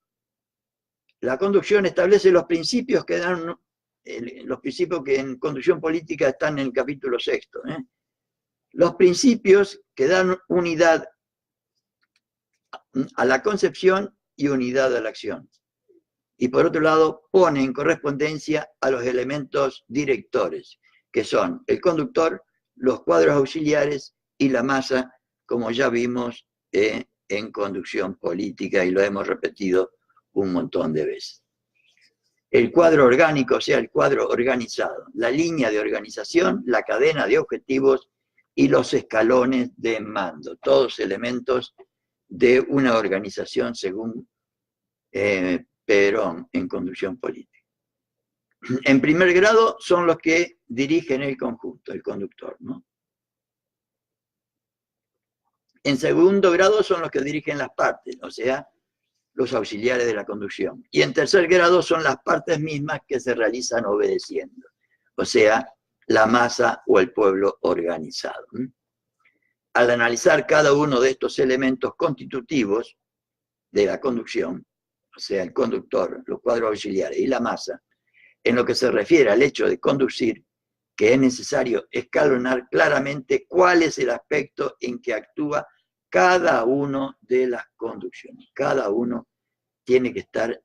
la conducción establece los principios que dan, los principios que en conducción política están en el capítulo 6. Los principios que dan unidad a la concepción y unidad a la acción. Y por otro lado, pone en correspondencia a los elementos directores, que son el conductor, los cuadros auxiliares y la masa, como ya vimos en conducción política y lo hemos repetido un montón de veces. El cuadro orgánico, o sea, el cuadro organizado, la línea de organización, la cadena de objetivos y los escalones de mando, todos elementos de una organización según Perón en conducción política. En primer grado son los que dirigen el conjunto, el conductor, ¿no? En segundo grado son los que dirigen las partes, o sea, los auxiliares de la conducción. Y en tercer grado son las partes mismas que se realizan obedeciendo, o sea, la masa o el pueblo organizado. Al analizar cada uno de estos elementos constitutivos de la conducción, o sea, el conductor, los cuadros auxiliares y la masa, en lo que se refiere al hecho de conducir, que es necesario escalonar claramente cuál es el aspecto en que actúa cada uno de las conducciones. Cada uno tiene que estar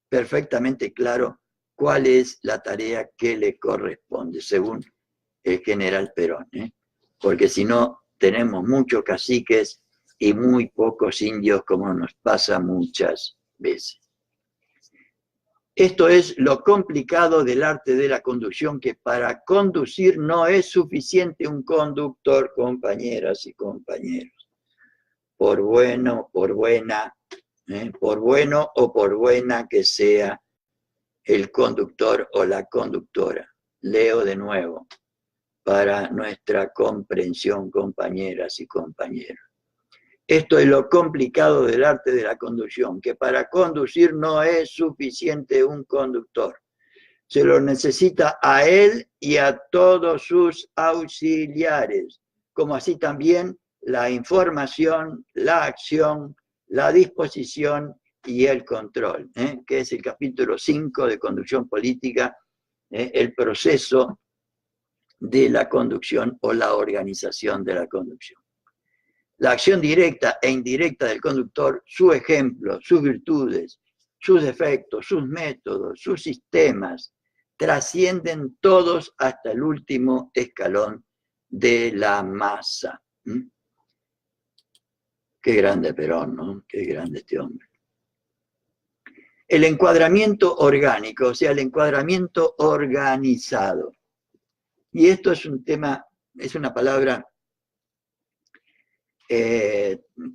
perfectamente claro cuál es la tarea que le corresponde, según el general Perón, porque si no, tenemos muchos caciques y muy pocos indios, como nos pasa muchas veces. Esto es lo complicado del arte de la conducción, que para conducir no es suficiente un conductor, compañeras y compañeros. Por bueno, por buena, por bueno o por buena que sea el conductor o la conductora. Leo de nuevo. para nuestra comprensión, compañeras y compañeros. Esto es lo complicado del arte de la conducción, que para conducir no es suficiente un conductor. Se lo necesita a él y a todos sus auxiliares, como así también la información, la acción, la disposición y el control, que es el capítulo 5 de Conducción Política, el proceso de la conducción o la organización de la conducción. La acción directa e indirecta del conductor, su ejemplo, sus virtudes, sus defectos, sus métodos, sus sistemas, trascienden todos hasta el último escalón de la masa. Qué grande Perón, ¿no? Qué grande este hombre. El encuadramiento orgánico, o sea, el encuadramiento organizado. Y esto es un tema, es una palabra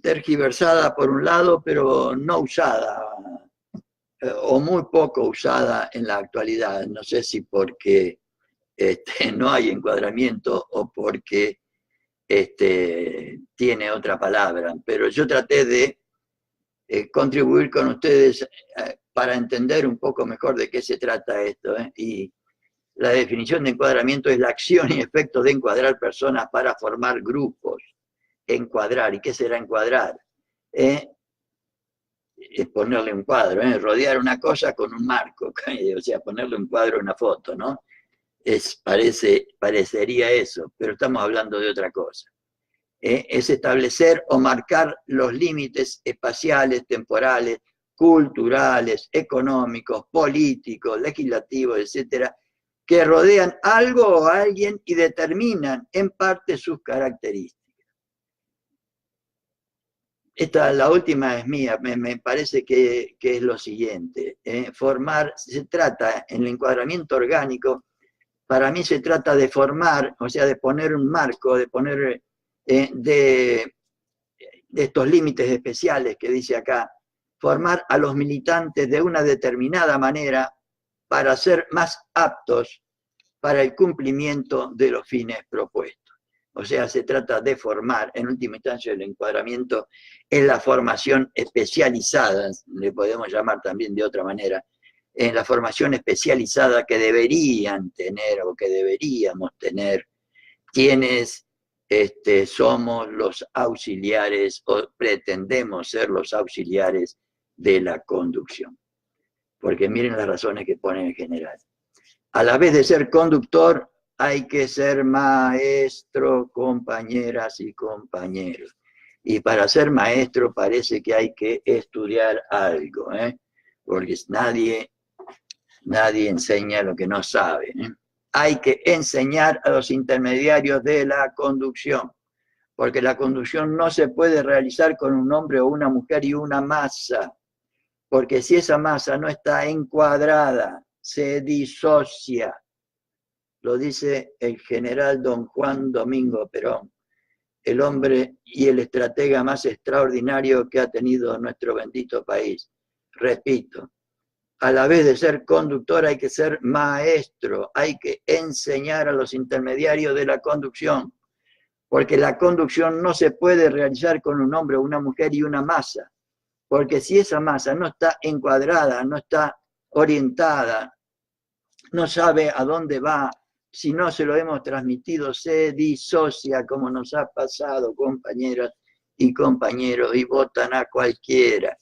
tergiversada por un lado, pero no usada, o muy poco usada en la actualidad. No sé si porque no hay encuadramiento o porque tiene otra palabra, pero yo traté de contribuir con ustedes para entender un poco mejor de qué se trata esto. Y la definición de encuadramiento es la acción y efecto de encuadrar personas para formar grupos. Encuadrar. ¿Y qué será encuadrar? Es ponerle un cuadro, rodear una cosa con un marco, o sea, ponerle un cuadro a una foto, ¿no? Parecería eso, pero estamos hablando de otra cosa. Es establecer o marcar los límites espaciales, temporales, culturales, económicos, políticos, legislativos, etcétera, que rodean algo o a alguien y determinan en parte sus características. La última es mía, me parece que es lo siguiente. Formar, se trata, en el encuadramiento orgánico, para mí se trata de formar, o sea, de poner un marco, de poner de estos límites especiales que dice acá, formar a los militantes de una determinada manera para ser más aptos para el cumplimiento de los fines propuestos. O sea, se trata de formar, en última instancia, el encuadramiento en la formación especializada, le podemos llamar también de otra manera, en la formación especializada que deberían tener o que deberíamos tener quienes somos los auxiliares o pretendemos ser los auxiliares de la conducción. Porque miren las razones que pone en general. A la vez de ser conductor, hay que ser maestro, compañeras y compañeros. Y para ser maestro parece que hay que estudiar algo, porque nadie enseña lo que no sabe. Hay que enseñar a los intermediarios de la conducción, porque la conducción no se puede realizar con un hombre o una mujer y una masa, porque si esa masa no está encuadrada, se disocia. Lo dice el general don Juan Domingo Perón, el hombre y el estratega más extraordinario que ha tenido nuestro bendito país. Repito, a la vez de ser conductor hay que ser maestro, hay que enseñar a los intermediarios de la conducción, porque la conducción no se puede realizar con un hombre, una mujer y una masa, porque si esa masa no está encuadrada, no está orientada, no sabe a dónde va, si no se lo hemos transmitido, se disocia, como nos ha pasado, compañeras y compañeros, y votan a cualquiera.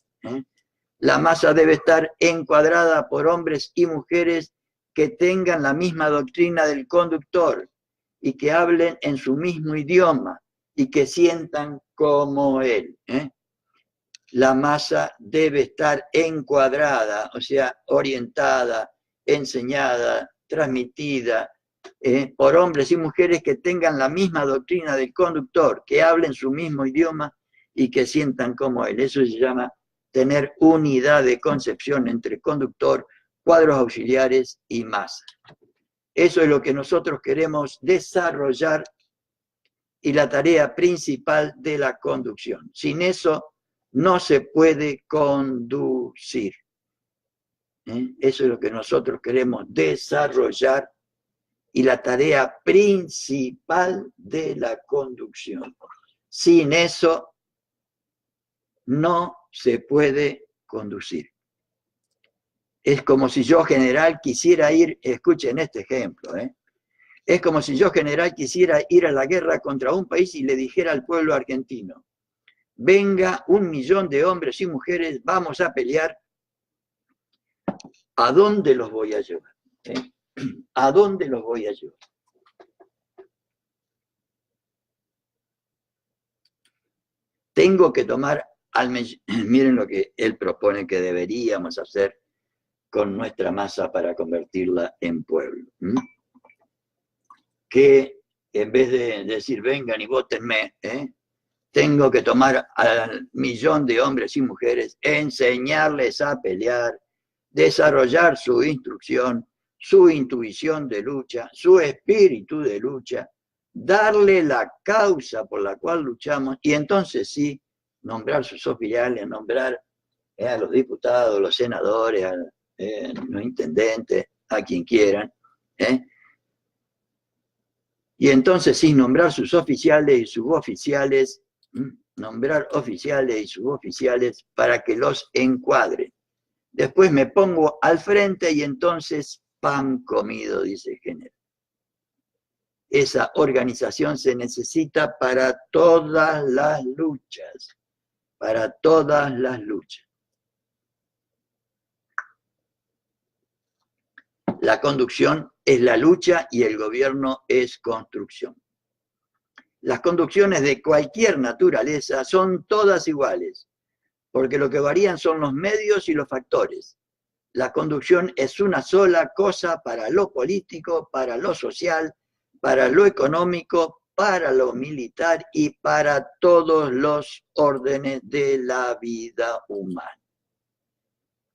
La masa debe estar encuadrada por hombres y mujeres que tengan la misma doctrina del conductor y que hablen en su mismo idioma y que sientan como él. La masa debe estar encuadrada, o sea, orientada, enseñada, transmitida por hombres y mujeres que tengan la misma doctrina del conductor, que hablen su mismo idioma y que sientan como él. Eso se llama tener unidad de concepción entre conductor, cuadros auxiliares y masa. Eso es lo que nosotros queremos desarrollar y la tarea principal de la conducción. Sin eso no se puede conducir. Eso es lo que nosotros queremos desarrollar y la tarea principal de la conducción. Sin eso no se puede conducir. Es como si yo, general, quisiera ir, escuchen este ejemplo, es como si yo, general, quisiera ir a la guerra contra un país y le dijera al pueblo argentino: venga 1 millón de hombres y mujeres, vamos a pelear. ¿A dónde los voy a llevar? ¿A dónde los voy a llevar? Tengo que tomar miren lo que él propone que deberíamos hacer con nuestra masa para convertirla en pueblo. Que en vez de decir vengan y vótenme, tengo que tomar al 1 millón de hombres y mujeres, enseñarles a pelear, desarrollar su instrucción, su intuición de lucha, su espíritu de lucha, darle la causa por la cual luchamos, y entonces sí, nombrar sus oficiales, nombrar a los diputados, los senadores, a los intendentes, a quien quieran, y entonces sí, nombrar sus oficiales y suboficiales, nombrar oficiales y suboficiales para que los encuadren. Después me pongo al frente y entonces pan comido, dice el general. Esa organización se necesita para todas las luchas, para todas las luchas. La conducción es la lucha y el gobierno es construcción. Las conducciones de cualquier naturaleza son todas iguales, porque lo que varían son los medios y los factores. La conducción es una sola cosa para lo político, para lo social, para lo económico, para lo militar y para todos los órdenes de la vida humana.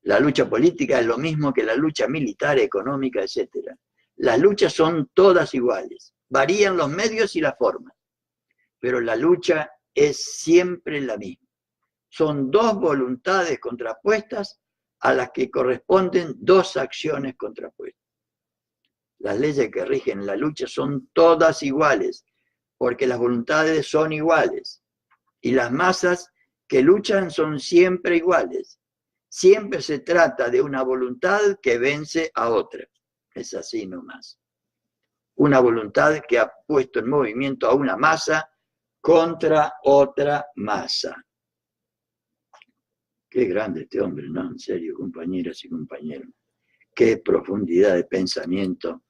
La lucha política es lo mismo que la lucha militar, económica, etc. Las luchas son todas iguales, varían los medios y las formas, pero la lucha es siempre la misma. Son 2 voluntades contrapuestas a las que corresponden 2 acciones contrapuestas. Las leyes que rigen la lucha son todas iguales, porque las voluntades son iguales, y las masas que luchan son siempre iguales. Siempre se trata de una voluntad que vence a otra. Es así nomás. Una voluntad que ha puesto en movimiento a una masa contra otra masa. Qué grande este hombre, ¿no? En serio, compañeras y compañeros. Qué profundidad de pensamiento,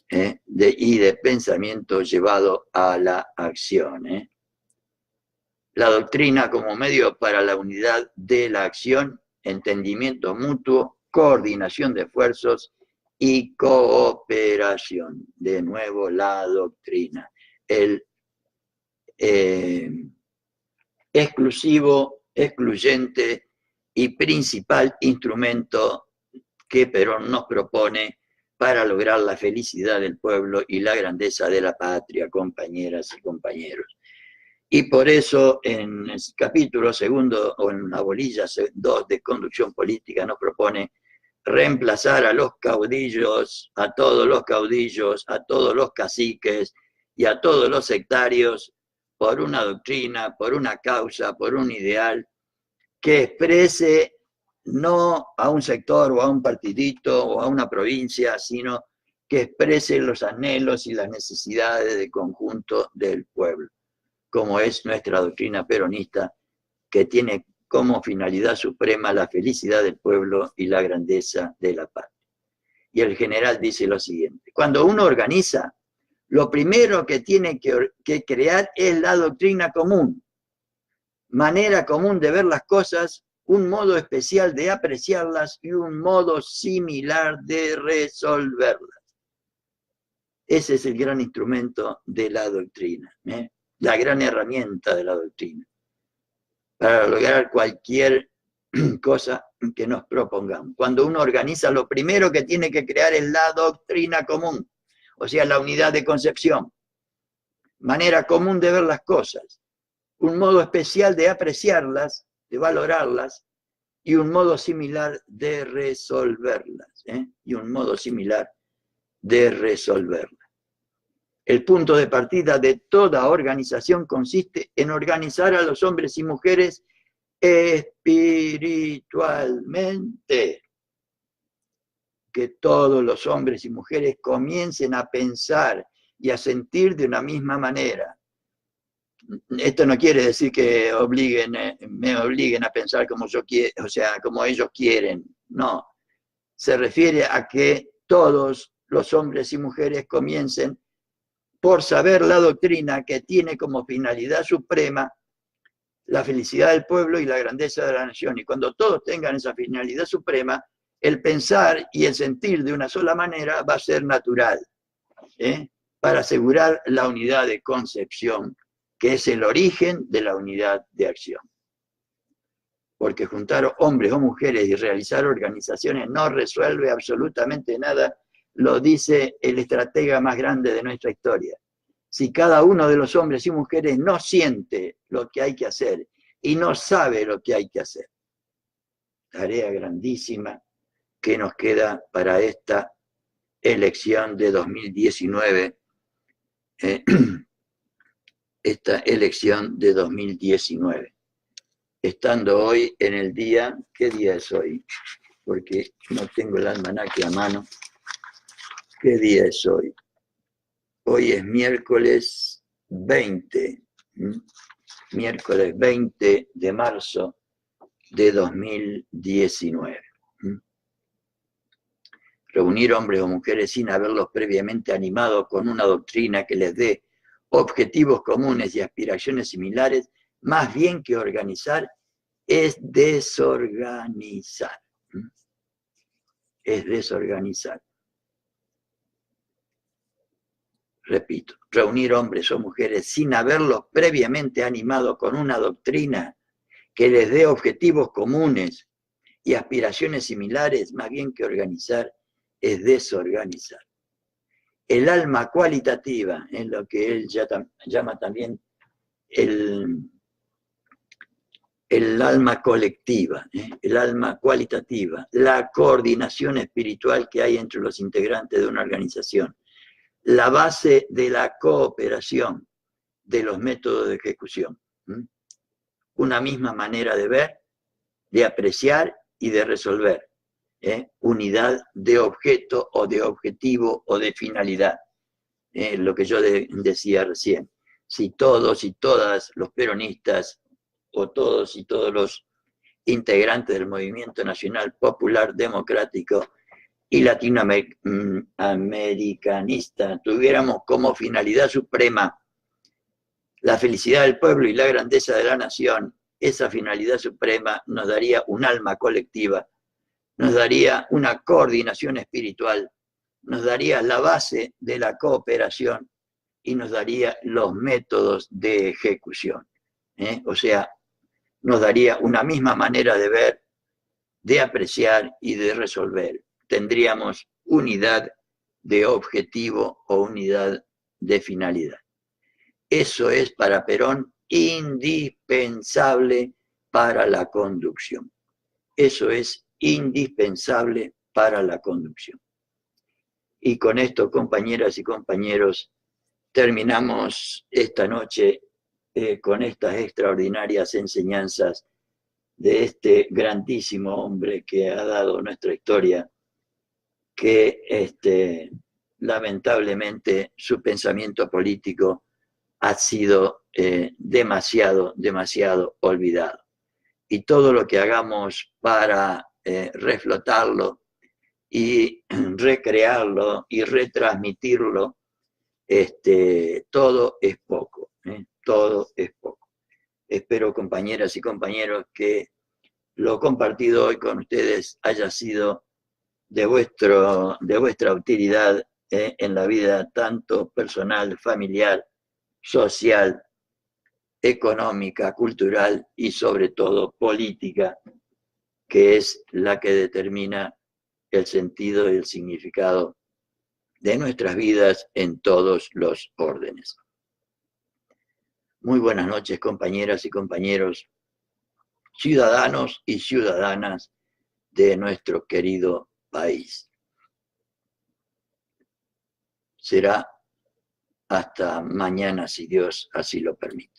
y de pensamiento llevado a la acción. La doctrina como medio para la unidad de la acción, entendimiento mutuo, coordinación de esfuerzos y cooperación. De nuevo, la doctrina. El exclusivo, excluyente y principal instrumento que Perón nos propone para lograr la felicidad del pueblo y la grandeza de la patria, compañeras y compañeros. Y por eso en el capítulo 2, o en la bolilla 2 de conducción política, nos propone reemplazar a los caudillos, a todos los caudillos, a todos los caciques y a todos los sectarios por una doctrina, por una causa, por un ideal que exprese no a un sector o a un partidito o a una provincia, sino que exprese los anhelos y las necesidades del conjunto del pueblo, como es nuestra doctrina peronista, que tiene como finalidad suprema la felicidad del pueblo y la grandeza de la patria. Y el general dice lo siguiente: cuando uno organiza, lo primero que tiene que crear es la doctrina común, manera común de ver las cosas, un modo especial de apreciarlas y un modo similar de resolverlas. Ese es el gran instrumento de la doctrina, la gran herramienta de la doctrina, para lograr cualquier cosa que nos propongamos. Cuando uno organiza, lo primero que tiene que crear es la doctrina común, o sea, la unidad de concepción, manera común de ver las cosas, un modo especial de apreciarlas, de valorarlas, y un modo similar de resolverlas, y un modo similar de resolverlas. El punto de partida de toda organización consiste en organizar a los hombres y mujeres espiritualmente. Que todos los hombres y mujeres comiencen a pensar y a sentir de una misma manera. Esto no quiere decir que me obliguen a pensar como yo quiero, o sea, como ellos quieren. No. Se refiere a que todos los hombres y mujeres comiencen por saber la doctrina que tiene como finalidad suprema la felicidad del pueblo y la grandeza de la nación. Y cuando todos tengan esa finalidad suprema, el pensar y el sentir de una sola manera va a ser natural, para asegurar la unidad de concepción, que es el origen de la unidad de acción. Porque juntar hombres o mujeres y realizar organizaciones no resuelve absolutamente nada, lo dice el estratega más grande de nuestra historia. Si cada uno de los hombres y mujeres no siente lo que hay que hacer y no sabe lo que hay que hacer, tarea grandísima que nos queda para esta elección de 2019, esta elección de 2019. Estando hoy en el día, ¿qué día es hoy? Porque no tengo el almanaque a mano. ¿Qué día es hoy? Hoy es miércoles 20, miércoles 20 de marzo de 2019. Reunir hombres o mujeres sin haberlos previamente animado con una doctrina que les dé objetivos comunes y aspiraciones similares, más bien que organizar, es desorganizar. Es desorganizar. Repito, reunir hombres o mujeres sin haberlos previamente animado con una doctrina que les dé objetivos comunes y aspiraciones similares, más bien que organizar, es desorganizar. El alma cualitativa, es lo que él llama también el alma colectiva, el alma cualitativa, la coordinación espiritual que hay entre los integrantes de una organización, la base de la cooperación de los métodos de ejecución. Una misma manera de ver, de apreciar y de resolver. Unidad de objeto o de objetivo o de finalidad. Lo que yo decía recién. Si todos y todas los peronistas o todos y todos los integrantes del Movimiento Nacional Popular Democrático y latinoamericanista tuviéramos como finalidad suprema la felicidad del pueblo y la grandeza de la nación, esa finalidad suprema nos daría un alma colectiva, nos daría una coordinación espiritual, nos daría la base de la cooperación y nos daría los métodos de ejecución. O sea, nos daría una misma manera de ver, de apreciar y de resolver. Tendríamos unidad de objetivo o unidad de finalidad. Eso es para Perón indispensable para la conducción. Eso es indispensable para la conducción. Y con esto, compañeras y compañeros, terminamos esta noche con estas extraordinarias enseñanzas de este grandísimo hombre que ha dado nuestra historia, que lamentablemente su pensamiento político ha sido demasiado olvidado. Y todo lo que hagamos para reflotarlo y recrearlo y retransmitirlo, todo es poco, todo es poco. Espero, compañeras y compañeros, que lo compartido hoy con ustedes haya sido de vuestra utilidad en la vida tanto personal, familiar, social, económica, cultural y sobre todo política, que es la que determina el sentido y el significado de nuestras vidas en todos los órdenes. Muy buenas noches, compañeras y compañeros, ciudadanos y ciudadanas de nuestro querido país. Será hasta mañana, si Dios así lo permite.